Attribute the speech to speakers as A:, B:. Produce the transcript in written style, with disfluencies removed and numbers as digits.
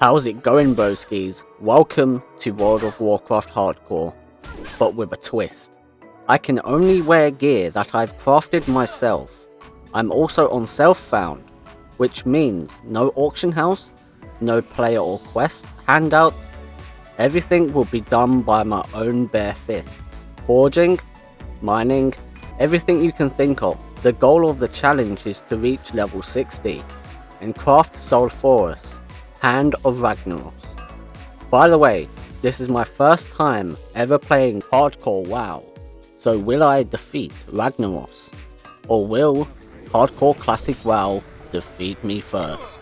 A: How's it going, broskies? Welcome to World of Warcraft Hardcore, but with a twist. I can only wear gear that I've crafted myself. I'm also on self-found, which means no auction house, no player or quest handouts. Everything will be done by my own bare fists. Forging, mining, everything you can think of. The goal of the challenge is to reach level 60 and craft Sulphurus, Hand of Ragnaros. By the way, this is my first time ever playing Hardcore WoW, so will I defeat Ragnaros? Or will Hardcore Classic WoW defeat me first?